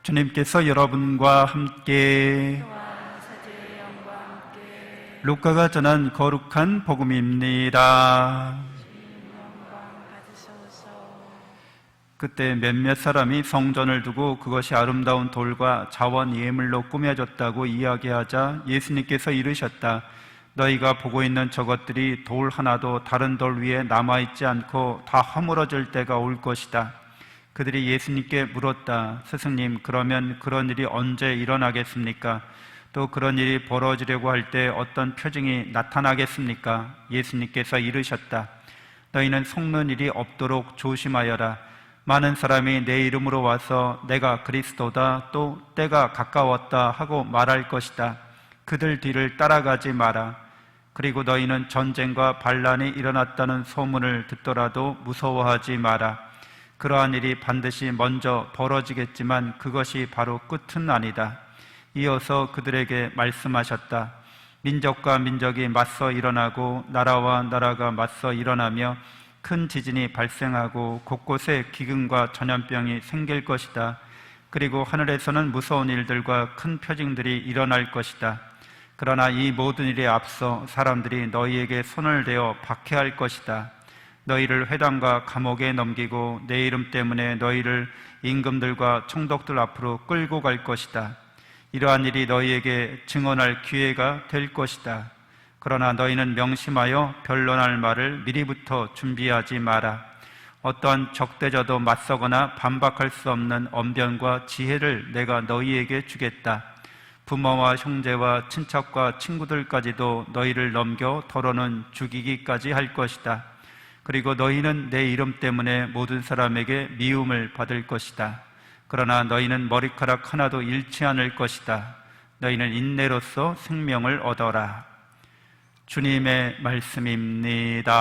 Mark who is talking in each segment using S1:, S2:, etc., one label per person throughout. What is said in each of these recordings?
S1: 주님께서 여러분과 함께 루카가 전한 거룩한 복음입니다. 그때 몇몇 사람이 성전을 두고 그것이 아름다운 돌과 자원 예물로 꾸며졌다고 이야기하자 예수님께서 이르셨다. 너희가 보고 있는 저것들이 돌 하나도 다른 돌 위에 남아있지 않고 다 허물어질 때가 올 것이다. 그들이 예수님께 물었다. 스승님, 그러면 그런 일이 언제 일어나겠습니까? 또 그런 일이 벌어지려고 할 때 어떤 표징이 나타나겠습니까? 예수님께서 이르셨다. 너희는 속는 일이 없도록 조심하여라. 많은 사람이 내 이름으로 와서 내가 그리스도다, 또 때가 가까웠다 하고 말할 것이다. 그들 뒤를 따라가지 마라. 그리고 너희는 전쟁과 반란이 일어났다는 소문을 듣더라도 무서워하지 마라. 그러한 일이 반드시 먼저 벌어지겠지만 그것이 바로 끝은 아니다. 이어서 그들에게 말씀하셨다. 민족과 민족이 맞서 일어나고 나라와 나라가 맞서 일어나며 큰 지진이 발생하고 곳곳에 기근과 전염병이 생길 것이다. 그리고 하늘에서는 무서운 일들과 큰 표징들이 일어날 것이다. 그러나 이 모든 일에 앞서 사람들이 너희에게 손을 대어 박해할 것이다. 너희를 회당과 감옥에 넘기고 내 이름 때문에 너희를 임금들과 총독들 앞으로 끌고 갈 것이다. 이러한 일이 너희에게 증언할 기회가 될 것이다. 그러나 너희는 명심하여 변론할 말을 미리부터 준비하지 마라. 어떠한 적대자도 맞서거나 반박할 수 없는 언변과 지혜를 내가 너희에게 주겠다. 부모와 형제와 친척과 친구들까지도 너희를 넘겨 더러는 죽이기까지 할 것이다. 그리고 너희는 내 이름 때문에 모든 사람에게 미움을 받을 것이다. 그러나 너희는 머리카락 하나도 잃지 않을 것이다. 너희는 인내로써 생명을 얻어라. 주님의 말씀입니다.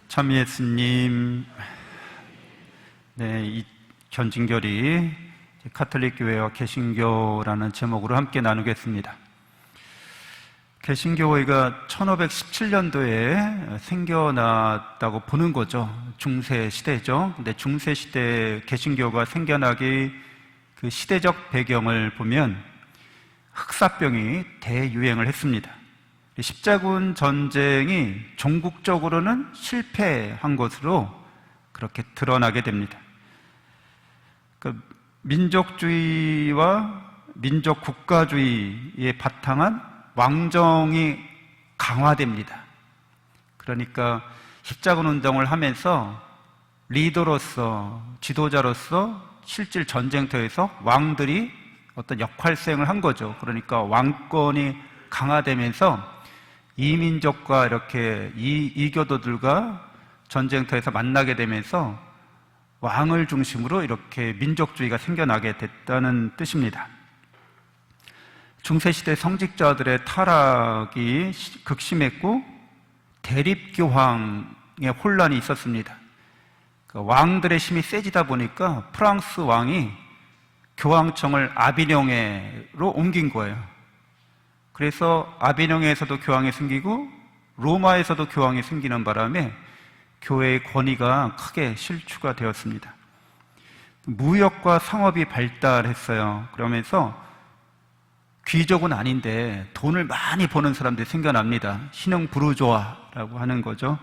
S1: 참 예수님, 이 견진결이 가톨릭 교회와 개신교라는 제목으로 함께 나누겠습니다. 개신교회가 1517년도에 생겨났다고 보는 거죠. 중세 시대죠. 근데 중세 시대 개신교가 생겨나기 그 시대적 배경을 보면 흑사병이 대유행을 했습니다. 십자군 전쟁이 종국적으로는 실패한 것으로 그렇게 드러나게 됩니다. 민족주의와 민족 국가주의에 바탕한 왕정이 강화됩니다. 그러니까 십자군 운동을 하면서 리더로서, 지도자로서 실질 전쟁터에서 왕들이 어떤 역할 수행을 한 거죠. 그러니까 왕권이 강화되면서 이민족과 이렇게 이교도들과 전쟁터에서 만나게 되면서 왕을 중심으로 이렇게 민족주의가 생겨나게 됐다는 뜻입니다. 중세시대 성직자들의 타락이 극심했고 대립교황의 혼란이 있었습니다. 왕들의 힘이 세지다 보니까 프랑스 왕이 교황청을 아비뇽으로 옮긴 거예요. 그래서 아비뇽에서도 교황이 생기고 로마에서도 교황이 생기는 바람에 교회의 권위가 크게 실추가 되었습니다. 무역과 상업이 발달했어요. 그러면서 귀족은 아닌데 돈을 많이 버는 사람들이 생겨납니다. 신흥 부르조아라고 하는 거죠.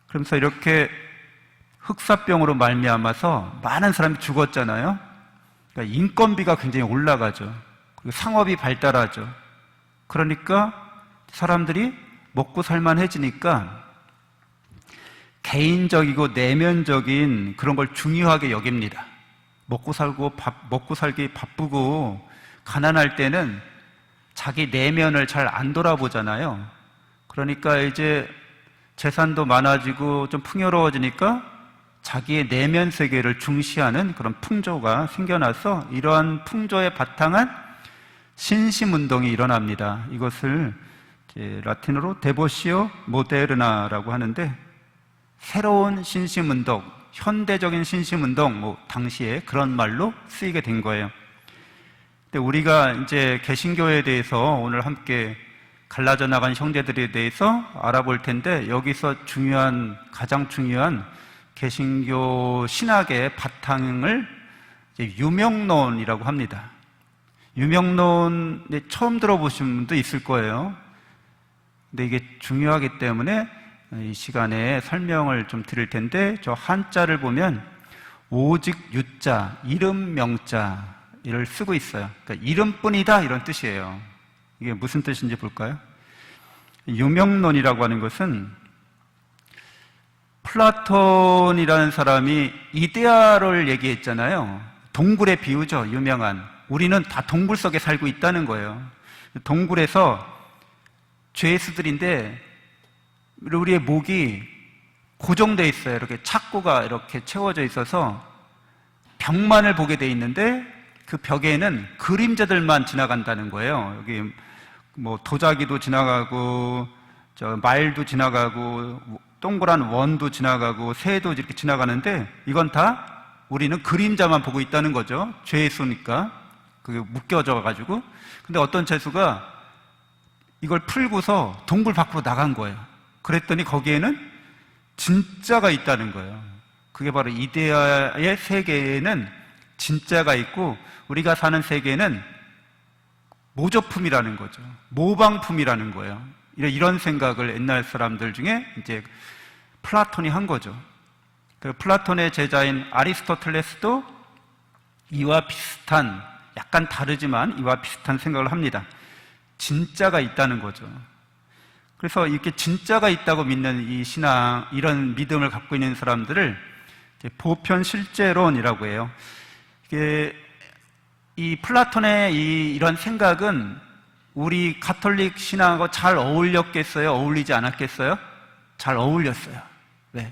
S1: 그러면서 이렇게 흑사병으로 말미암아서 많은 사람이 죽었잖아요. 그러니까 인건비가 굉장히 올라가죠. 그리고 상업이 발달하죠. 그러니까 사람들이 먹고 살만해지니까 개인적이고 내면적인 그런 걸 중요하게 여깁니다. 먹고 살기 바쁘고 가난할 때는 자기 내면을 잘 안 돌아보잖아요. 그러니까 이제 재산도 많아지고 좀 풍요로워지니까 자기의 내면 세계를 중시하는 그런 풍조가 생겨나서 이러한 풍조에 바탕한 신심운동이 일어납니다. 이것을 이제 라틴어로 데보시오 모데르나라고 하는데 새로운 신심운동, 현대적인 신심운동, 당시에 그런 말로 쓰이게 된 거예요. 근데 우리가 이제 개신교에 대해서 오늘 함께 갈라져 나간 형제들에 대해서 알아볼 텐데, 여기서 가장 중요한 개신교 신학의 바탕을 이제 유명론이라고 합니다. 유명론에 처음 들어보신 분도 있을 거예요. 근데 이게 중요하기 때문에 이 시간에 설명을 좀 드릴 텐데, 저 한자를 보면 오직 유자, 이름 명자를 쓰고 있어요. 그러니까 이름뿐이다 이런 뜻이에요. 이게 무슨 뜻인지 볼까요? 유명론이라고 하는 것은 플라톤이라는 사람이 이데아를 얘기했잖아요. 동굴의 비유죠. 유명한. 우리는 다 동굴 속에 살고 있다는 거예요. 동굴에서 죄수들인데 우리의 목이 고정되어 있어요. 이렇게 착고가 이렇게 채워져 있어서 벽만을 보게 돼 있는데, 그 벽에는 그림자들만 지나간다는 거예요. 여기 뭐 도자기도 지나가고, 말도 지나가고, 동그란 원도 지나가고, 새도 이렇게 지나가는데, 이건 다 우리는 그림자만 보고 있다는 거죠. 죄수니까. 그게 묶여져 가지고. 근데 어떤 죄수가 이걸 풀고서 동굴 밖으로 나간 거예요. 그랬더니 거기에는 진짜가 있다는 거예요. 그게 바로 이데아의 세계에는 진짜가 있고, 우리가 사는 세계는 모조품이라는 거죠. 모방품이라는 거예요. 이런 생각을 옛날 사람들 중에 이제 플라톤이 한 거죠. 그 플라톤의 제자인 아리스토텔레스도 이와 비슷한, 약간 다르지만 이와 비슷한 생각을 합니다. 진짜가 있다는 거죠. 그래서 이렇게 진짜가 있다고 믿는 이 신앙, 이런 믿음을 갖고 있는 사람들을 보편 실제론이라고 해요. 이 플라톤의 이런 생각은 우리 가톨릭 신앙하고 잘 어울렸겠어요? 어울리지 않았겠어요? 잘 어울렸어요. 왜?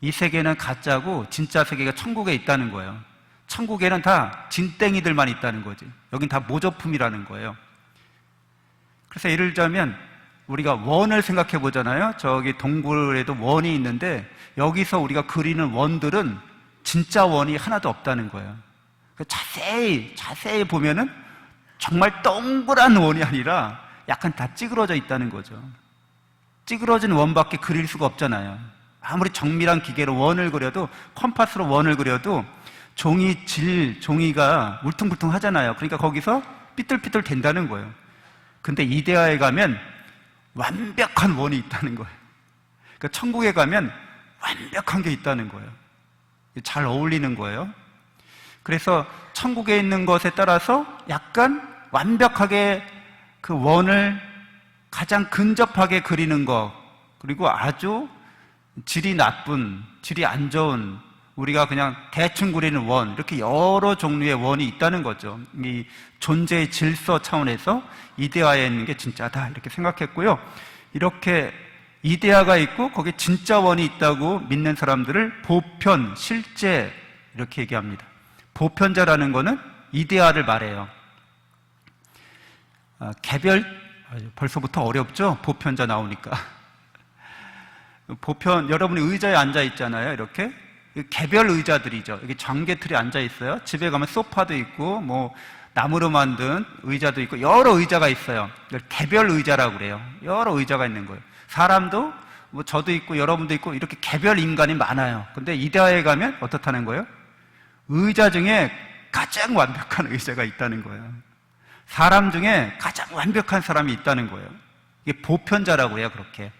S1: 이 세계는 가짜고 진짜 세계가 천국에 있다는 거예요. 천국에는 다 진땡이들만 있다는 거지. 여긴 다 모조품이라는 거예요. 그래서 예를 들자면 우리가 원을 생각해 보잖아요. 저기 동굴에도 원이 있는데 여기서 우리가 그리는 원들은 진짜 원이 하나도 없다는 거예요. 자세히 보면은 정말 동그란 원이 아니라 약간 다 찌그러져 있다는 거죠. 찌그러진 원밖에 그릴 수가 없잖아요. 아무리 정밀한 기계로 원을 그려도, 컴파스로 원을 그려도 종이가 울퉁불퉁 하잖아요. 그러니까 거기서 삐뚤삐뚤 된다는 거예요. 근데 이데아에 가면 완벽한 원이 있다는 거예요. 그러니까 천국에 가면 완벽한 게 있다는 거예요. 잘 어울리는 거예요. 그래서 천국에 있는 것에 따라서 약간 완벽하게 그 원을 가장 근접하게 그리는 것, 그리고 아주 질이 나쁜, 질이 안 좋은, 우리가 그냥 대충 그리는 원, 이렇게 여러 종류의 원이 있다는 거죠. 이 존재의 질서 차원에서 이데아에 있는 게 진짜다 이렇게 생각했고요. 이렇게 이데아가 있고 거기에 진짜 원이 있다고 믿는 사람들을 보편, 실제 이렇게 얘기합니다. 보편자라는 거는 이데아를 말해요. 벌써부터 어렵죠? 보편자 나오니까. 여러분이 의자에 앉아 있잖아요. 이렇게 개별 의자들이죠. 여기 전개틀에 앉아 있어요. 집에 가면 소파도 있고 뭐 나무로 만든 의자도 있고 여러 의자가 있어요. 이걸 개별 의자라고 그래요. 여러 의자가 있는 거예요. 사람도 뭐 저도 있고 여러분도 있고 이렇게 개별 인간이 많아요. 근데 이데아에 가면 어떻다는 거예요? 의자 중에 가장 완벽한 의자가 있다는 거예요. 사람 중에 가장 완벽한 사람이 있다는 거예요. 이게 보편자라고 해요. 그렇게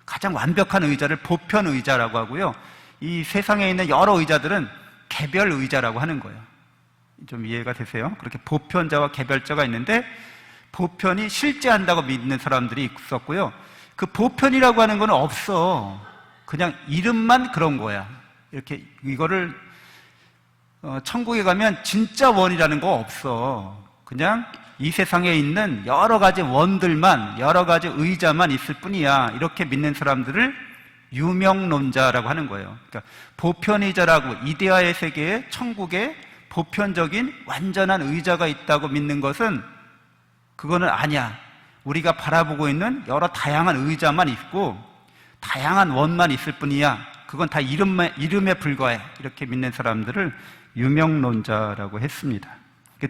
S1: 가장 완벽한 의자를 보편 의자라고 하고요. 이 세상에 있는 여러 의자들은 개별 의자라고 하는 거예요. 좀 이해가 되세요? 그렇게 보편자와 개별자가 있는데, 보편이 실제한다고 믿는 사람들이 있었고요. 그 보편이라고 하는 건 없어. 그냥 이름만 그런 거야. 이렇게 이거를 천국에 가면 진짜 원이라는 거 없어. 그냥 이 세상에 있는 여러 가지 원들만, 여러 가지 의자만 있을 뿐이야. 이렇게 믿는 사람들을 유명론자라고 하는 거예요. 그러니까 보편의자라고, 이데아의 세계에 천국에 보편적인 완전한 의자가 있다고 믿는 것은 그거는 아니야. 우리가 바라보고 있는 여러 다양한 의자만 있고 다양한 원만 있을 뿐이야. 그건 다 이름에 불과해. 이렇게 믿는 사람들을 유명론자라고 했습니다.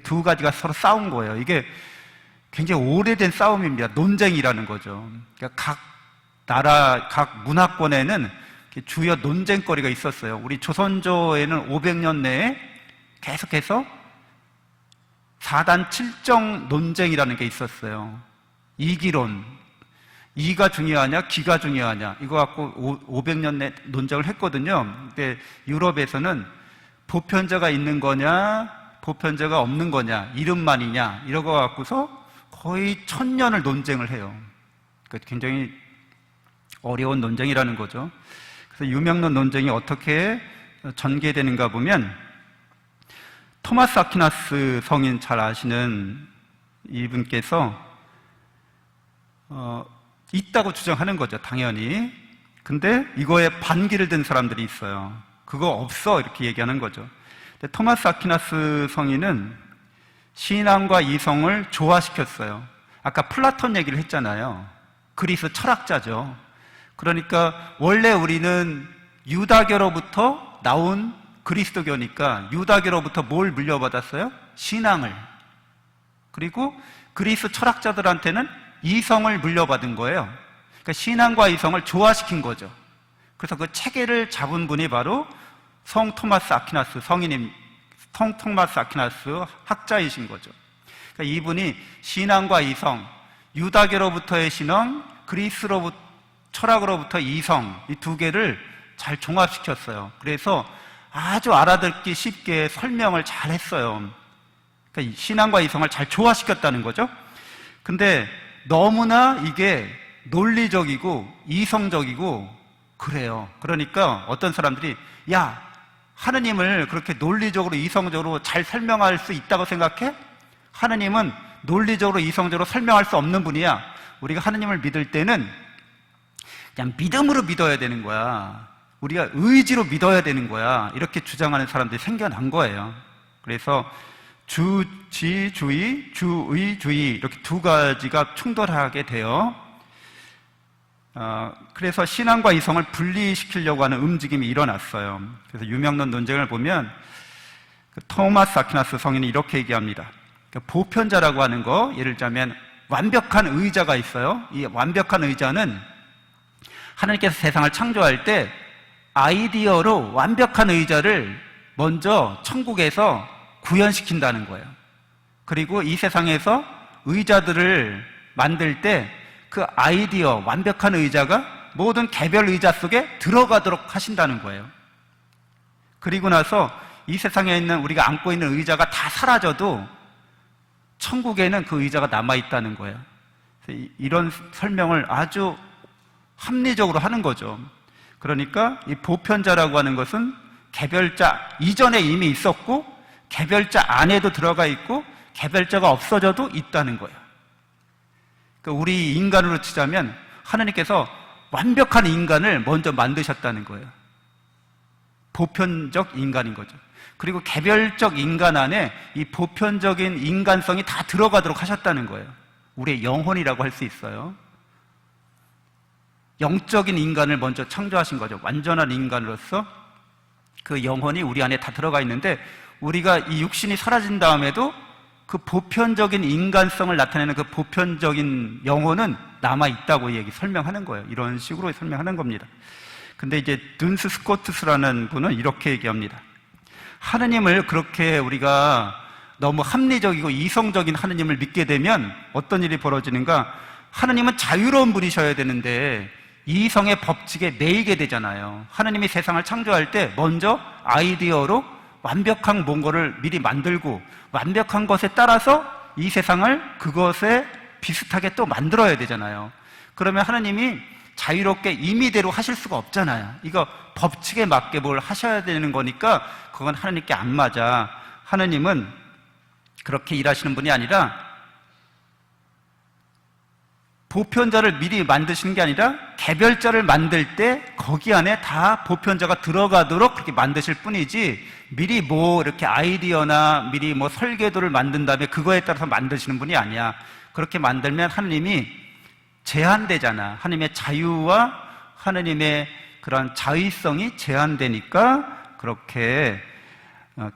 S1: 두 가지가 서로 싸운 거예요. 이게 굉장히 오래된 싸움입니다. 논쟁이라는 거죠. 그러니까 각 나라, 각 문화권에는 주요 논쟁거리가 있었어요. 우리 조선조에는 500년 내에 계속해서 4단 7정 논쟁이라는 게 있었어요. 이기론, 이가 중요하냐, 기가 중요하냐, 이거 갖고 500년 내 논쟁을 했거든요. 근데 유럽에서는 보편자가 있는 거냐, 보편자가 없는 거냐, 이름만이냐, 이런 거 갖고서 거의 1000년을 논쟁을 해요. 그러니까 굉장히 어려운 논쟁이라는 거죠. 그래서 유명론 논쟁이 어떻게 전개되는가 보면, 토마스 아퀴나스 성인 잘 아시는 이분께서 있다고 주장하는 거죠, 당연히. 근데 이거에 반기를 든 사람들이 있어요. 그거 없어, 이렇게 얘기하는 거죠. 근데 토마스 아퀴나스 성인은 신앙과 이성을 조화시켰어요. 아까 플라톤 얘기를 했잖아요. 그리스 철학자죠. 그러니까 원래 우리는 유다교로부터 나온 그리스도교니까 유다교로부터 뭘 물려받았어요? 신앙을. 그리고 그리스 철학자들한테는 이성을 물려받은 거예요. 그러니까 신앙과 이성을 조화시킨 거죠. 그래서 그 체계를 잡은 분이 바로 성 토마스 아퀴나스 성인님, 성 토마스 아퀴나스 학자이신 거죠. 그러니까 이분이 신앙과 이성, 유다교로부터의 신앙, 그리스로부터 철학으로부터 이성, 이 두 개를 잘 종합시켰어요. 그래서 아주 알아듣기 쉽게 설명을 잘 했어요. 그러니까 신앙과 이성을 잘 조화시켰다는 거죠. 근데 너무나 이게 논리적이고 이성적이고 그래요. 그러니까 어떤 사람들이, 야, 하느님을 그렇게 논리적으로 이성적으로 잘 설명할 수 있다고 생각해? 하느님은 논리적으로 이성적으로 설명할 수 없는 분이야. 우리가 하느님을 믿을 때는 그냥 믿음으로 믿어야 되는 거야. 우리가 의지로 믿어야 되는 거야. 이렇게 주장하는 사람들이 생겨난 거예요. 그래서 주지주의, 주의주의 이렇게 두 가지가 충돌하게 돼요. 그래서 신앙과 이성을 분리시키려고 하는 움직임이 일어났어요. 그래서 유명론 논쟁을 보면 토마스 아퀴나스 성인이 이렇게 얘기합니다. 보편자라고 하는 거, 예를 들자면 완벽한 의자가 있어요. 이 완벽한 의자는 하나님께서 세상을 창조할 때 아이디어로 완벽한 의자를 먼저 천국에서 구현시킨다는 거예요. 그리고 이 세상에서 의자들을 만들 때 그 아이디어, 완벽한 의자가 모든 개별 의자 속에 들어가도록 하신다는 거예요. 그리고 나서 이 세상에 있는 우리가 안고 있는 의자가 다 사라져도 천국에는 그 의자가 남아있다는 거예요. 이런 설명을 아주 합리적으로 하는 거죠. 그러니까 이 보편자라고 하는 것은 개별자 이전에 이미 있었고 개별자 안에도 들어가 있고 개별자가 없어져도 있다는 거예요. 그러니까 우리 인간으로 치자면 하나님께서 완벽한 인간을 먼저 만드셨다는 거예요. 보편적 인간인 거죠. 그리고 개별적 인간 안에 이 보편적인 인간성이 다 들어가도록 하셨다는 거예요. 우리의 영혼이라고 할 수 있어요. 영적인 인간을 먼저 창조하신 거죠. 완전한 인간으로서 그 영혼이 우리 안에 다 들어가 있는데 우리가 이 육신이 사라진 다음에도 그 보편적인 인간성을 나타내는 그 보편적인 영혼은 남아있다고 설명하는 거예요. 이런 식으로 설명하는 겁니다. 근데 이제 둔스 스코트스라는 분은 이렇게 얘기합니다. 하느님을 그렇게 우리가 너무 합리적이고 이성적인 하느님을 믿게 되면 어떤 일이 벌어지는가? 하느님은 자유로운 분이셔야 되는데 이성의 법칙에 매이게 되잖아요. 하느님이 세상을 창조할 때 먼저 아이디어로 완벽한 뭔가를 미리 만들고 완벽한 것에 따라서 이 세상을 그것에 비슷하게 또 만들어야 되잖아요. 그러면 하느님이 자유롭게 임의대로 하실 수가 없잖아요. 이거 법칙에 맞게 뭘 하셔야 되는 거니까 그건 하느님께 안 맞아. 하느님은 그렇게 일하시는 분이 아니라 보편자를 미리 만드시는 게 아니라 개별자를 만들 때 거기 안에 다 보편자가 들어가도록 그렇게 만드실 뿐이지 미리 뭐 이렇게 아이디어나 미리 뭐 설계도를 만든 다음에 그거에 따라서 만드시는 분이 아니야. 그렇게 만들면 하느님이 제한되잖아. 하느님의 자유와 하느님의 그런 자의성이 제한되니까 그렇게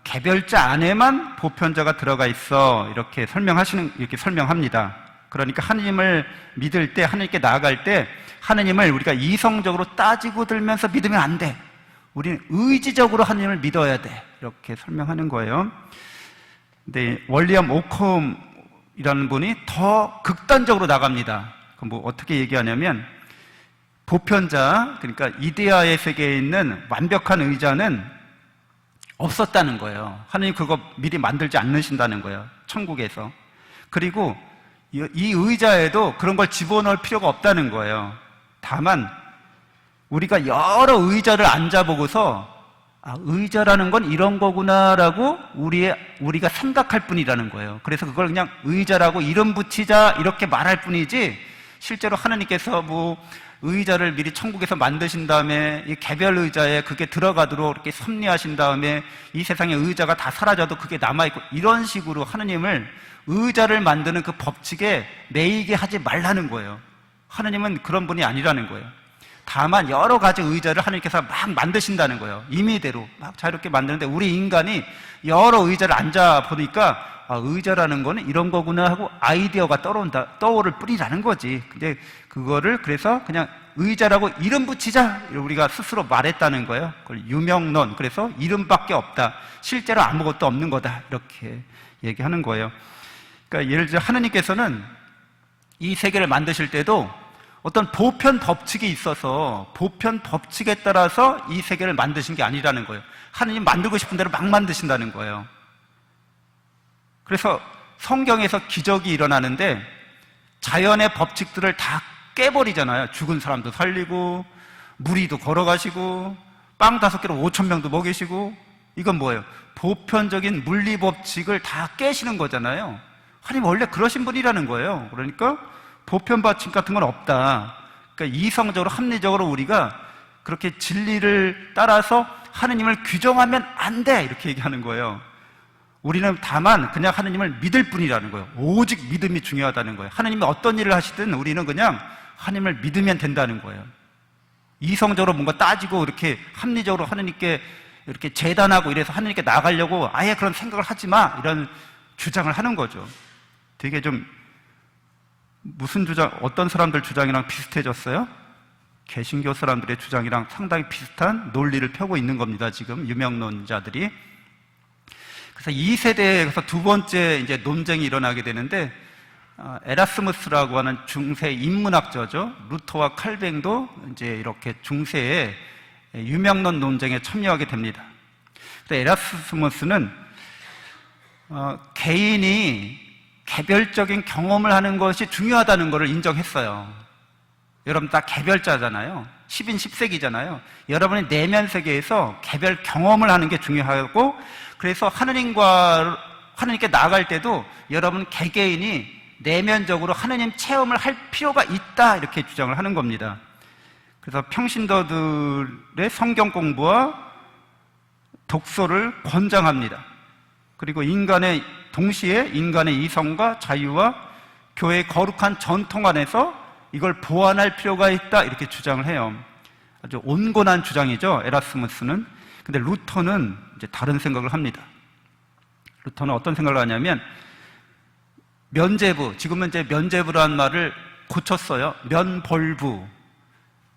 S1: 개별자 안에만 보편자가 들어가 있어. 이렇게 설명합니다. 그러니까 하나님을 믿을 때, 하나님께 나아갈 때 하나님을 우리가 이성적으로 따지고 들면서 믿으면 안 돼. 우리는 의지적으로 하나님을 믿어야 돼. 이렇게 설명하는 거예요. 근데 월리엄 오컴이라는 분이 더 극단적으로 나갑니다. 그럼 뭐 어떻게 얘기하냐면, 보편자, 그러니까 이데아의 세계에 있는 완벽한 의자는 없었다는 거예요. 하나님 그거 미리 만들지 않으신다는 거예요, 천국에서. 그리고 이 의자에도 그런 걸 집어넣을 필요가 없다는 거예요. 다만 우리가 여러 의자를 앉아보고서 의자라는 건 이런 거구나라고 우리가 생각할 뿐이라는 거예요. 그래서 그걸 그냥 의자라고 이름 붙이자 이렇게 말할 뿐이지, 실제로 하나님께서 뭐 의자를 미리 천국에서 만드신 다음에 이 개별 의자에 그게 들어가도록 이렇게 섭리하신 다음에 이 세상에 의자가 다 사라져도 그게 남아있고, 이런 식으로 하나님을 의자를 만드는 그 법칙에 매이게 하지 말라는 거예요. 하나님은 그런 분이 아니라는 거예요. 다만 여러 가지 의자를 하나님께서 막 만드신다는 거예요. 임의대로 막 자유롭게 만드는데, 우리 인간이 여러 의자를 앉아보니까 의자라는 거는 이런 거구나 하고 아이디어가 떠오를 뿐이라는 거지. 근데 그거를 그래서 그냥 의자라고 이름 붙이자 우리가 스스로 말했다는 거예요. 그걸 유명론, 그래서 이름밖에 없다, 실제로 아무것도 없는 거다, 이렇게 얘기하는 거예요. 그러니까 예를 들어 하나님께서는 이 세계를 만드실 때도 어떤 보편 법칙이 있어서 보편 법칙에 따라서 이 세계를 만드신 게 아니라는 거예요. 하나님 만들고 싶은 대로 막 만드신다는 거예요. 그래서 성경에서 기적이 일어나는데 자연의 법칙들을 다 깨버리잖아요. 죽은 사람도 살리고, 무리도 걸어가시고, 빵 5개로 5,000명도 먹이시고. 이건 뭐예요? 보편적인 물리 법칙을 다 깨시는 거잖아요. 하나님 원래 그러신 분이라는 거예요. 그러니까 보편 법칙 같은 건 없다. 그러니까 이성적으로 합리적으로 우리가 그렇게 진리를 따라서 하나님을 규정하면 안 돼, 이렇게 얘기하는 거예요. 우리는 다만 그냥 하나님을 믿을 뿐이라는 거예요. 오직 믿음이 중요하다는 거예요. 하나님이 어떤 일을 하시든 우리는 그냥 하나님을 믿으면 된다는 거예요. 이성적으로 뭔가 따지고 이렇게 합리적으로 하나님께 이렇게 재단하고 이래서 하나님께 나가려고 아예 그런 생각을 하지 마, 이런 주장을 하는 거죠. 되게 좀 무슨 주장, 어떤 사람들 주장이랑 비슷해졌어요? 개신교 사람들의 주장이랑 상당히 비슷한 논리를 펴고 있는 겁니다, 지금 유명론자들이. 그래서 이 세대에서 두 번째 이제 논쟁이 일어나게 되는데, 에라스무스라고 하는 중세 인문학자죠. 루터와 칼뱅도 이제 이렇게 중세의 유명론 논쟁에 참여하게 됩니다. 근데 에라스무스는 개인이 개별적인 경험을 하는 것이 중요하다는 것을 인정했어요. 여러분 다 개별자잖아요. 10인 10세기잖아요. 여러분의 내면 세계에서 개별 경험을 하는 게 중요하고, 그래서 하나님께 나아갈 때도 여러분 개개인이 내면적으로 하나님 체험을 할 필요가 있다, 이렇게 주장을 하는 겁니다. 그래서 평신도들의 성경 공부와 독서를 권장합니다. 그리고 동시에 인간의 이성과 자유와 교회의 거룩한 전통 안에서 이걸 보완할 필요가 있다, 이렇게 주장을 해요. 아주 온건한 주장이죠, 에라스무스는. 근데 루터는 이제 다른 생각을 합니다. 루터는 어떤 생각을 하냐면, 면죄부, 지금은 이제 면죄부라는 말을 고쳤어요. 면벌부.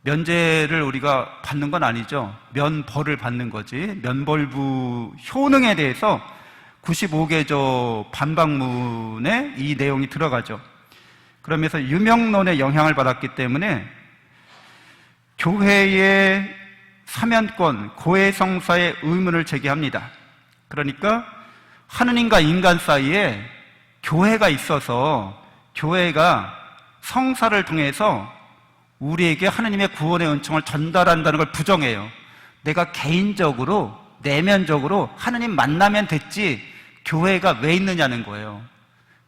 S1: 면죄를 우리가 받는 건 아니죠. 면벌을 받는 거지. 면벌부 효능에 대해서 95개조 반박문에 이 내용이 들어가죠. 그러면서 유명론의 영향을 받았기 때문에 교회의 사면권, 고해성사의 의문을 제기합니다. 그러니까 하느님과 인간 사이에 교회가 있어서 교회가 성사를 통해서 우리에게 하느님의 구원의 은총을 전달한다는 걸 부정해요. 내가 개인적으로, 내면적으로 하느님 만나면 됐지 교회가 왜 있느냐는 거예요.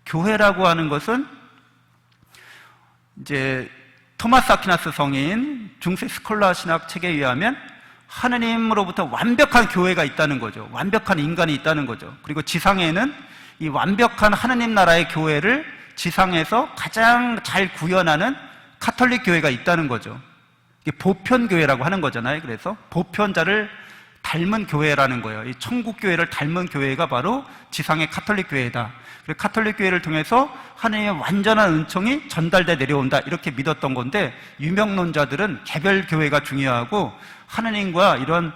S1: 교회라고 하는 것은 이제 토마스 아퀴나스 성인 중세 스콜라 신학 책에 의하면 하느님으로부터 완벽한 교회가 있다는 거죠. 완벽한 인간이 있다는 거죠. 그리고 지상에는 이 완벽한 하느님 나라의 교회를 지상에서 가장 잘 구현하는 카톨릭 교회가 있다는 거죠. 이게 보편교회라고 하는 거잖아요. 그래서 보편자를 닮은 교회라는 거예요. 이 천국 교회를 닮은 교회가 바로 지상의 가톨릭 교회다. 그리고 가톨릭 교회를 통해서 하나님의 완전한 은총이 전달돼 내려온다, 이렇게 믿었던 건데, 유명론자들은 개별 교회가 중요하고 하나님과 이런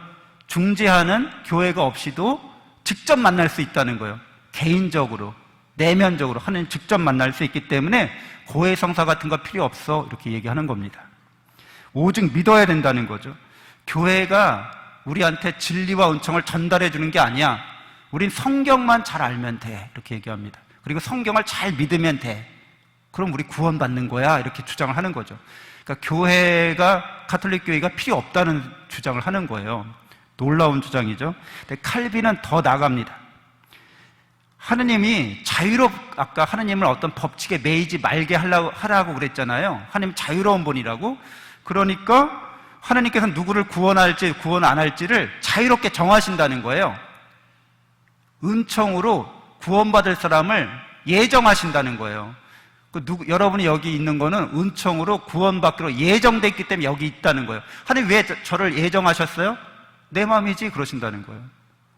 S1: 중재하는 교회가 없이도 직접 만날 수 있다는 거예요. 개인적으로, 내면적으로 하나님 직접 만날 수 있기 때문에 고해성사 같은 거 필요 없어, 이렇게 얘기하는 겁니다. 오직 믿어야 된다는 거죠. 교회가 우리한테 진리와 은총을 전달해 주는 게 아니야. 우린 성경만 잘 알면 돼, 이렇게 얘기합니다. 그리고 성경을 잘 믿으면 돼. 그럼 우리 구원받는 거야, 이렇게 주장을 하는 거죠. 그러니까 교회가, 가톨릭 교회가 필요 없다는 주장을 하는 거예요. 놀라운 주장이죠. 근데 칼빈은 더 나아갑니다. 하느님이 아까 하느님을 어떤 법칙에 매이지 말게 하라고 그랬잖아요. 하느님 자유로운 분이라고. 그러니까 하느님께서 누구를 구원할지 구원 안 할지를 자유롭게 정하신다는 거예요. 은총으로 구원받을 사람을 예정하신다는 거예요. 여러분이 여기 있는 거는 은총으로 구원받기로 예정되어 있기 때문에 여기 있다는 거예요. 하느님 왜 저를 예정하셨어요? 내 마음이지, 그러신다는 거예요.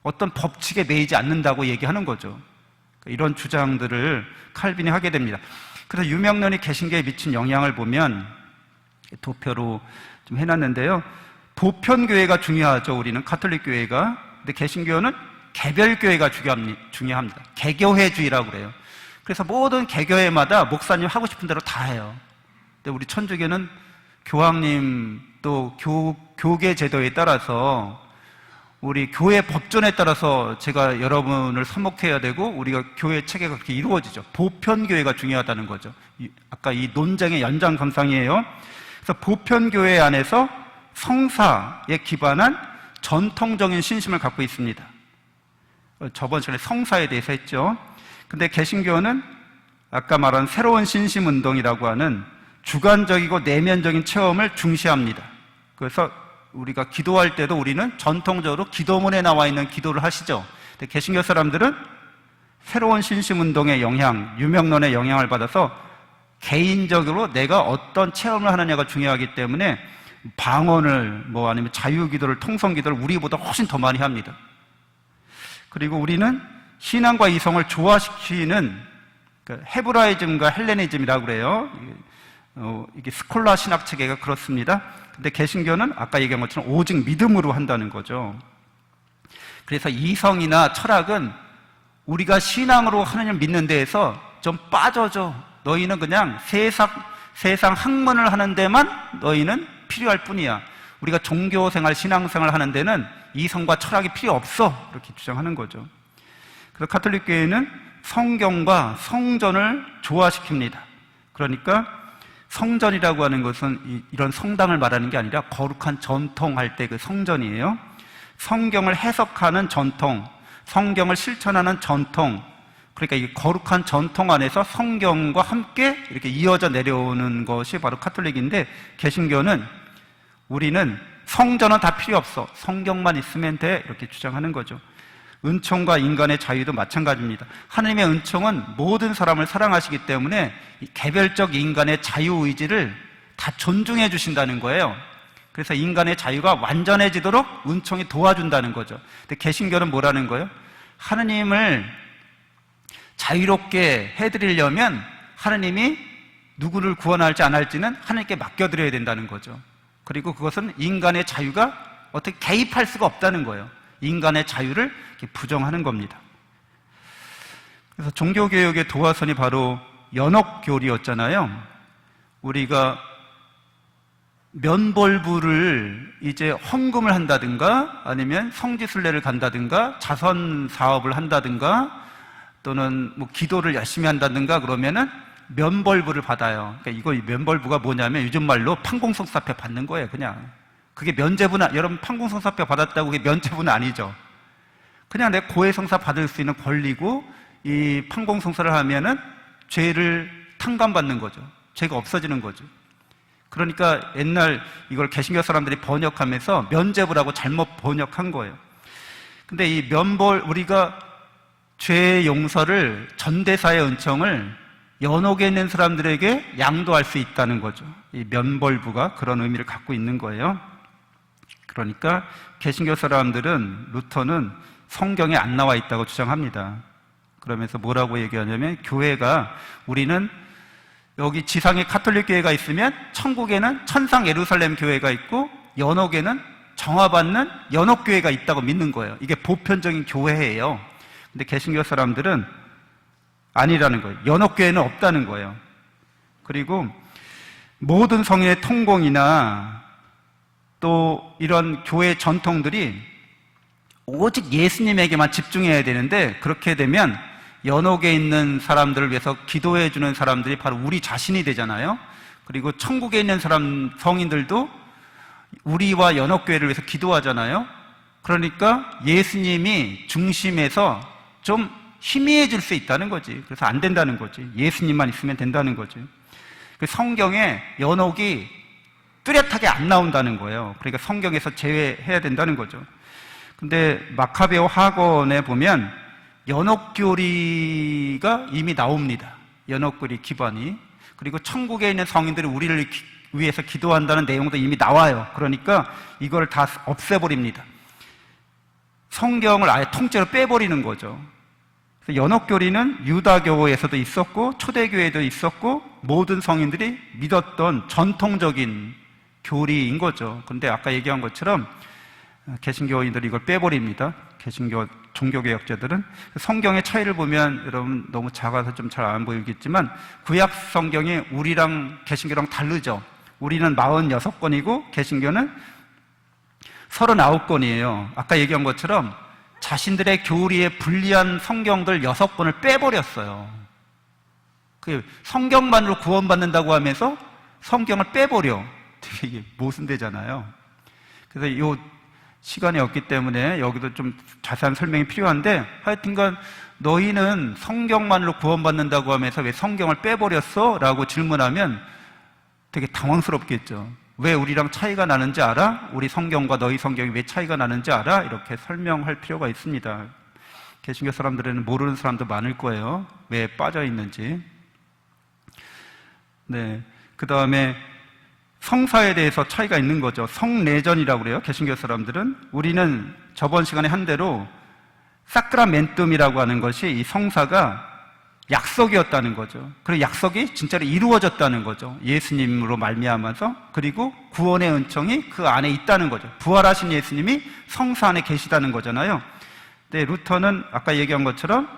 S1: 어떤 법칙에 매이지 않는다고 얘기하는 거죠. 이런 주장들을 칼빈이 하게 됩니다. 그래서 유명론이 개신교에 미친 영향을 보면 도표로 좀 해놨는데요. 보편교회가 중요하죠. 우리는 가톨릭 교회가. 근데 개신교는 개별교회가 중요합니다. 개교회주의라고 그래요. 그래서 모든 개교회마다 목사님 하고 싶은 대로 다 해요. 근데 우리 천주교는 교황님 또 교계 제도에 따라서, 우리 교회 법전에 따라서 제가 여러분을 사목해야 되고, 우리가 교회 체계가 그렇게 이루어지죠. 보편교회가 중요하다는 거죠. 아까 이 논쟁의 연장선상이에요. 그래서 보편교회 안에서 성사에 기반한 전통적인 신심을 갖고 있습니다. 저번 시간에 성사에 대해서 했죠. 근데 개신교는 아까 말한 새로운 신심운동이라고 하는 주관적이고 내면적인 체험을 중시합니다. 그래서 우리가 기도할 때도 우리는 전통적으로 기도문에 나와 있는 기도를 하시죠. 근데 개신교 사람들은 새로운 신심운동의 영향, 유명론의 영향을 받아서 개인적으로 내가 어떤 체험을 하느냐가 중요하기 때문에 방언을 아니면 자유기도를, 통성기도를 우리보다 훨씬 더 많이 합니다. 그리고 우리는 신앙과 이성을 조화시키는 헤브라이즘과 헬레니즘이라고 그래요. 이게 스콜라 신학 체계가 그렇습니다. 근데 개신교는 아까 얘기한 것처럼 오직 믿음으로 한다는 거죠. 그래서 이성이나 철학은 우리가 신앙으로 하나님을 믿는 데에서 좀 빠져줘. 너희는 그냥 세상 학문을 하는 데만 너희는 필요할 뿐이야. 우리가 종교생활, 신앙생활 하는 데는 이성과 철학이 필요 없어, 이렇게 주장하는 거죠. 그래서 가톨릭 교회는 성경과 성전을 조화시킵니다. 그러니까 성전이라고 하는 것은 이런 성당을 말하는 게 아니라 거룩한 전통할 때 그 성전이에요. 성경을 해석하는 전통, 성경을 실천하는 전통, 그러니까 이 거룩한 전통 안에서 성경과 함께 이렇게 이어져 내려오는 것이 바로 가톨릭인데, 개신교는 우리는 성전은 다 필요 없어, 성경만 있으면 돼, 이렇게 주장하는 거죠. 은총과 인간의 자유도 마찬가지입니다. 하나님의 은총은 모든 사람을 사랑하시기 때문에 개별적 인간의 자유의지를 다 존중해 주신다는 거예요. 그래서 인간의 자유가 완전해지도록 은총이 도와준다는 거죠. 근데 개신교는 뭐라는 거예요? 하나님을 자유롭게 해드리려면 하나님이 누구를 구원할지 안 할지는 하나님께 맡겨드려야 된다는 거죠. 그리고 그것은 인간의 자유가 어떻게 개입할 수가 없다는 거예요. 인간의 자유를 이렇게 부정하는 겁니다. 그래서 종교개혁의 도화선이 바로 연옥교리였잖아요. 우리가 면벌부를 이제 헌금을 한다든가 아니면 성지순례를 간다든가 자선 사업을 한다든가 또는 기도를 열심히 한다든가 그러면은 면벌부를 받아요. 그러니까 이거 면벌부가 뭐냐면 요즘 말로 판공성사표 받는 거예요. 그냥 그게 면죄부는, 여러분 판공성사표 받았다고 그게 면죄부는 아니죠. 그냥 내 고해성사 받을 수 있는 권리고, 이 판공성사를 하면은 죄를 탕감받는 거죠. 죄가 없어지는 거죠. 그러니까 옛날 이걸 개신교 사람들이 번역하면서 면죄부라고 잘못 번역한 거예요. 근데 이 우리가 죄 용서를, 전대사의 은총을 연옥에 있는 사람들에게 양도할 수 있다는 거죠. 이 면벌부가 그런 의미를 갖고 있는 거예요. 그러니까 개신교 사람들은, 루터는 성경에 안 나와 있다고 주장합니다. 그러면서 뭐라고 얘기하냐면, 교회가, 우리는 여기 지상에 가톨릭 교회가 있으면 천국에는 천상 예루살렘 교회가 있고 연옥에는 정화받는 연옥 교회가 있다고 믿는 거예요. 이게 보편적인 교회예요. 근데 개신교 사람들은 아니라는 거예요. 연옥 교회는 없다는 거예요. 그리고 모든 성인의 통공이나 또 이런 교회 전통들이 오직 예수님에게만 집중해야 되는데, 그렇게 되면 연옥에 있는 사람들을 위해서 기도해 주는 사람들이 바로 우리 자신이 되잖아요. 그리고 천국에 있는 사람, 성인들도 우리와 연옥교회를 위해서 기도하잖아요. 그러니까 예수님이 중심에서 좀 희미해질 수 있다는 거지. 그래서 안 된다는 거지. 예수님만 있으면 된다는 거지. 성경에 연옥이 뚜렷하게 안 나온다는 거예요. 그러니까 성경에서 제외해야 된다는 거죠. 근데 마카베오 학원에 보면 연옥교리가 이미 나옵니다. 연옥교리 기반이. 그리고 천국에 있는 성인들이 우리를 위해서 기도한다는 내용도 이미 나와요. 그러니까 이걸 다 없애버립니다. 성경을 아예 통째로 빼버리는 거죠. 그래서 연옥교리는 유다교에서도 있었고 초대교회도 있었고 모든 성인들이 믿었던 전통적인 교리인 거죠. 그런데 아까 얘기한 것처럼 개신교인들이 이걸 빼버립니다. 개신교 종교개혁자들은. 성경의 차이를 보면 여러분 너무 작아서 좀 잘 안 보이겠지만, 구약 성경이 우리랑 개신교랑 다르죠. 우리는 46권이고 개신교는 39권이에요. 아까 얘기한 것처럼 자신들의 교리에 불리한 성경들 6권을 빼버렸어요. 그 성경만으로 구원받는다고 하면서 성경을 빼버려. 되게 모순되잖아요. 그래서 이 시간이 없기 때문에 여기도 좀 자세한 설명이 필요한데, 하여튼간 너희는 성경만으로 구원받는다고 하면서 왜 성경을 빼버렸어? 라고 질문하면 되게 당황스럽겠죠. 왜 우리랑 차이가 나는지 알아? 우리 성경과 너희 성경이 왜 차이가 나는지 알아? 이렇게 설명할 필요가 있습니다. 개신교 사람들은 모르는 사람도 많을 거예요. 왜 빠져 있는지. 네. 그 다음에 성사에 대해서 차이가 있는 거죠. 성례전이라고 그래요, 개신교 사람들은. 우리는 저번 시간에 한 대로 사크라멘tum이라고 하는 것이, 이 성사가 약속이었다는 거죠. 그리고 약속이 진짜로 이루어졌다는 거죠. 예수님으로 말미암아서. 그리고 구원의 은총이 그 안에 있다는 거죠. 부활하신 예수님이 성사 안에 계시다는 거잖아요. 근데 루터는 아까 얘기한 것처럼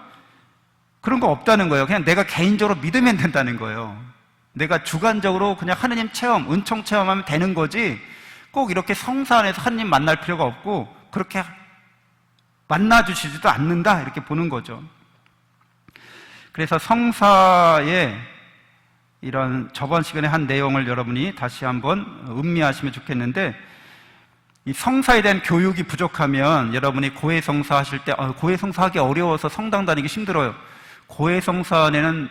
S1: 그런 거 없다는 거예요. 그냥 내가 개인적으로 믿으면 된다는 거예요. 내가 주관적으로 그냥 하느님 체험, 은총 체험하면 되는 거지, 꼭 이렇게 성사 안에서 하느님 만날 필요가 없고 그렇게 만나주시지도 않는다, 이렇게 보는 거죠. 그래서 성사의 이런 저번 시간에 한 내용을 여러분이 다시 한번 음미하시면 좋겠는데, 이 성사에 대한 교육이 부족하면 여러분이 고해성사 하실 때 고해성사 하기 어려워서 성당 다니기 힘들어요. 고해성사 안에는,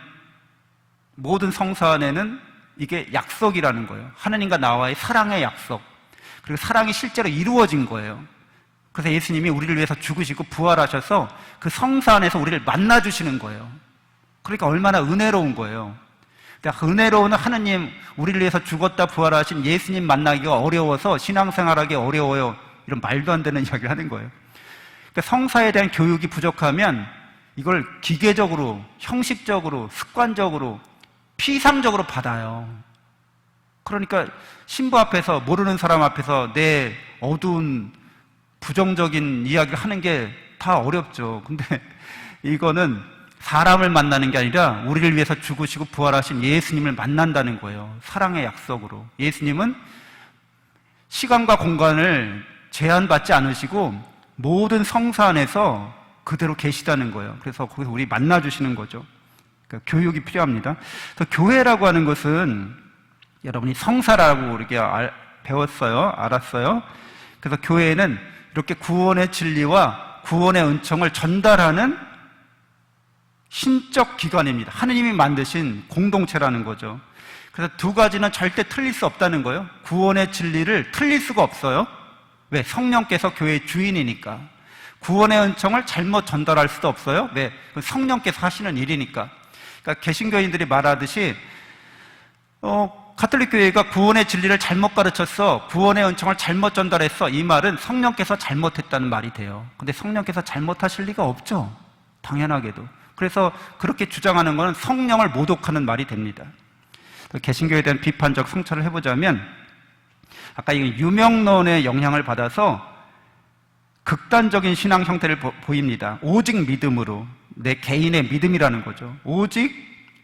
S1: 모든 성사 안에는 이게 약속이라는 거예요. 하느님과 나와의 사랑의 약속. 그리고 사랑이 실제로 이루어진 거예요. 그래서 예수님이 우리를 위해서 죽으시고 부활하셔서 그 성사 안에서 우리를 만나주시는 거예요. 그러니까 얼마나 은혜로운 거예요. 그 은혜로운 하느님, 우리를 위해서 죽었다 부활하신 예수님 만나기가 어려워서 신앙생활하기 어려워요, 이런 말도 안 되는 이야기를 하는 거예요. 그러니까 성사에 대한 교육이 부족하면 이걸 기계적으로, 형식적으로, 습관적으로, 피상적으로 받아요. 그러니까 신부 앞에서, 모르는 사람 앞에서 내 어두운 부정적인 이야기를 하는 게 다 어렵죠. 근데 이거는 사람을 만나는 게 아니라 우리를 위해서 죽으시고 부활하신 예수님을 만난다는 거예요. 사랑의 약속으로. 예수님은 시간과 공간을 제한받지 않으시고 모든 성사 안에서 그대로 계시다는 거예요. 그래서 거기서 우리 만나주시는 거죠. 그러니까 교육이 필요합니다. 그래서 교회라고 하는 것은 여러분이 성사라고 이렇게 배웠어요. 알았어요. 그래서 교회는 이렇게 구원의 진리와 구원의 은총을 전달하는 신적 기관입니다. 하느님이 만드신 공동체라는 거죠. 그래서 두 가지는 절대 틀릴 수 없다는 거예요. 구원의 진리를 틀릴 수가 없어요. 왜? 성령께서 교회의 주인이니까. 구원의 은총을 잘못 전달할 수도 없어요. 왜? 성령께서 하시는 일이니까. 그러니까 개신교인들이 말하듯이 가톨릭 교회가 구원의 진리를 잘못 가르쳤어, 구원의 은총을 잘못 전달했어, 이 말은 성령께서 잘못했다는 말이 돼요. 근데 성령께서 잘못하실 리가 없죠, 당연하게도. 그래서 그렇게 주장하는 것은 성령을 모독하는 말이 됩니다. 개신교에 대한 비판적 성찰을 해보자면, 아까 이 유명론의 영향을 받아서 극단적인 신앙 형태를 보입니다. 오직 믿음으로, 내 개인의 믿음이라는 거죠. 오직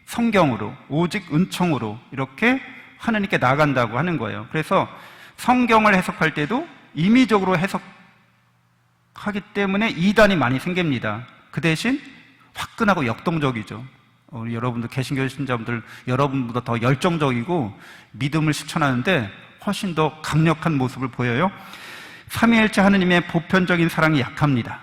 S1: 성경으로, 오직 은총으로 이렇게 하나님께 나간다고 하는 거예요. 그래서 성경을 해석할 때도 임의적으로 해석하기 때문에 이단이 많이 생깁니다. 그 대신 화끈하고 역동적이죠. 우리 여러분들, 개신교 신자분들, 여러분보다 더 열정적이고 믿음을 실천하는데 훨씬 더 강력한 모습을 보여요. 삼위일체 하느님의 보편적인 사랑이 약합니다.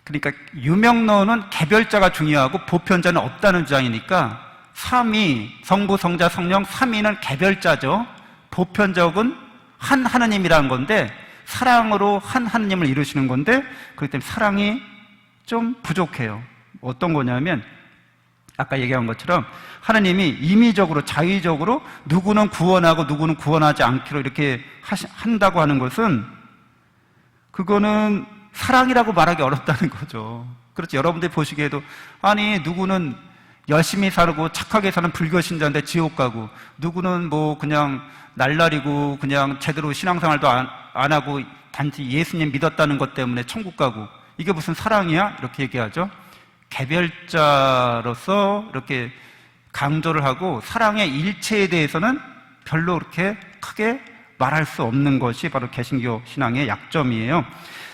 S1: 그러니까 유명론은 개별자가 중요하고 보편자는 없다는 주장이니까, 삼위, 성부, 성자, 성령, 삼위는 개별자죠. 보편적은 한 하느님이라는 건데, 사랑으로 한 하느님을 이루시는 건데, 그렇기 때문에 사랑이 좀 부족해요. 어떤 거냐면, 아까 얘기한 것처럼 하느님이 임의적으로, 자의적으로 누구는 구원하고 누구는 구원하지 않기로 이렇게 한다고 하는 것은, 그거는 사랑이라고 말하기 어렵다는 거죠. 그렇죠. 여러분들이 보시기에도, 아니 누구는 열심히 살고 착하게 사는 불교 신자인데 지옥 가고, 누구는 뭐 그냥 날라리고 그냥 제대로 신앙생활도 안 하고 단지 예수님 믿었다는 것 때문에 천국 가고, 이게 무슨 사랑이야? 이렇게 얘기하죠. 개별자로서 이렇게 강조를 하고, 사랑의 일체에 대해서는 별로 그렇게 크게 말할 수 없는 것이 바로 개신교 신앙의 약점이에요.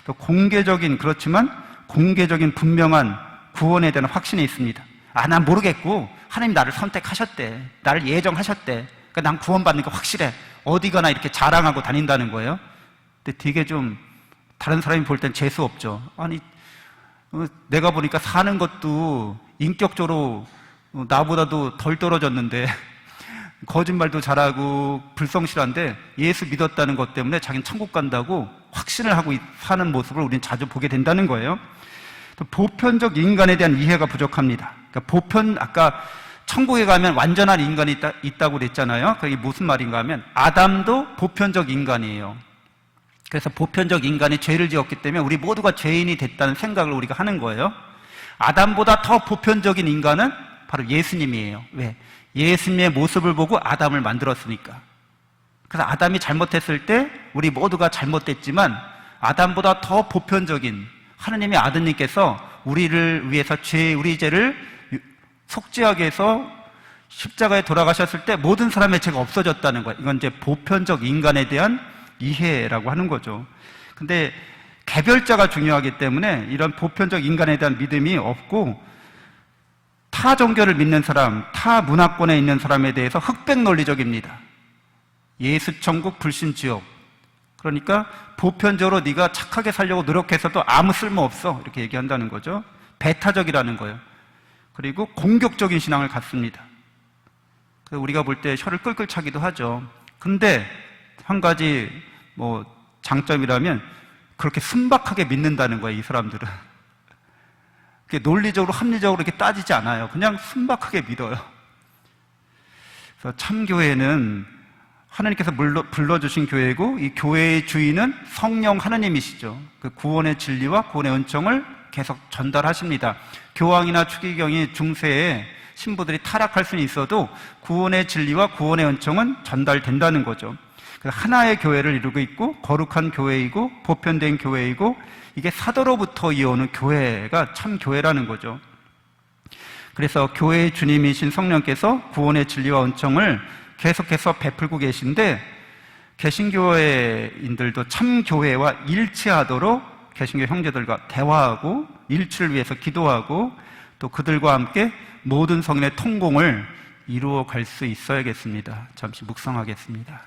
S1: 또 공개적인, 그렇지만 공개적인 분명한 구원에 대한 확신이 있습니다. 아, 난 모르겠고 하나님 나를 선택하셨대, 나를 예정하셨대, 그러니까 난 구원받는 게 확실해, 어디 가나 이렇게 자랑하고 다닌다는 거예요. 근데 되게 좀 다른 사람이 볼 땐 재수 없죠. 아니 내가 보니까 사는 것도 인격적으로 나보다도 덜 떨어졌는데 거짓말도 잘하고 불성실한데 예수 믿었다는 것 때문에 자기는 천국 간다고 확신을 하고 사는 모습을 우리는 자주 보게 된다는 거예요. 또 보편적 인간에 대한 이해가 부족합니다. 그러니까 아까 천국에 가면 완전한 인간이 있다고 그랬잖아요. 그게 무슨 말인가 하면, 아담도 보편적 인간이에요. 그래서 보편적 인간이 죄를 지었기 때문에 우리 모두가 죄인이 됐다는 생각을 우리가 하는 거예요. 아담보다 더 보편적인 인간은 바로 예수님이에요. 왜? 예수님의 모습을 보고 아담을 만들었으니까. 그래서 아담이 잘못했을 때 우리 모두가 잘못됐지만, 아담보다 더 보편적인 하느님의 아드님께서 우리를 위해서 우리 죄를 속죄하게 해서 십자가에 돌아가셨을 때 모든 사람의 죄가 없어졌다는 거예요. 이건 이제 보편적 인간에 대한 이해라고 하는 거죠. 근데 개별자가 중요하기 때문에 이런 보편적 인간에 대한 믿음이 없고, 타 종교를 믿는 사람, 타 문화권에 있는 사람에 대해서 흑백 논리적입니다. 예수 천국, 불신 지옥. 그러니까 보편적으로 네가 착하게 살려고 노력해서도 아무 쓸모 없어, 이렇게 얘기한다는 거죠. 배타적이라는 거예요. 그리고 공격적인 신앙을 갖습니다. 그래서 우리가 볼 때 혀를 끌끌 차기도 하죠. 근데 한 가지 장점이라면, 그렇게 순박하게 믿는다는 거예요, 이 사람들은. 논리적으로, 합리적으로 이렇게 따지지 않아요. 그냥 순박하게 믿어요. 그래서 참교회는 하나님께서 불러주신 교회고, 이 교회의 주인은 성령 하나님이시죠. 그 구원의 진리와 구원의 은총을 계속 전달하십니다. 교황이나 추기경이 중세에 신부들이 타락할 수는 있어도 구원의 진리와 구원의 은총은 전달된다는 거죠. 하나의 교회를 이루고 있고, 거룩한 교회이고 보편된 교회이고, 이게 사도로부터 이어오는 교회가 참 교회라는 거죠. 그래서 교회의 주님이신 성령께서 구원의 진리와 은총을 계속해서 베풀고 계신데, 개신교회인들도 참 교회와 일치하도록 개신교 형제들과 대화하고 일치를 위해서 기도하고, 또 그들과 함께 모든 성인의 통공을 이루어 갈 수 있어야겠습니다. 잠시 묵상하겠습니다.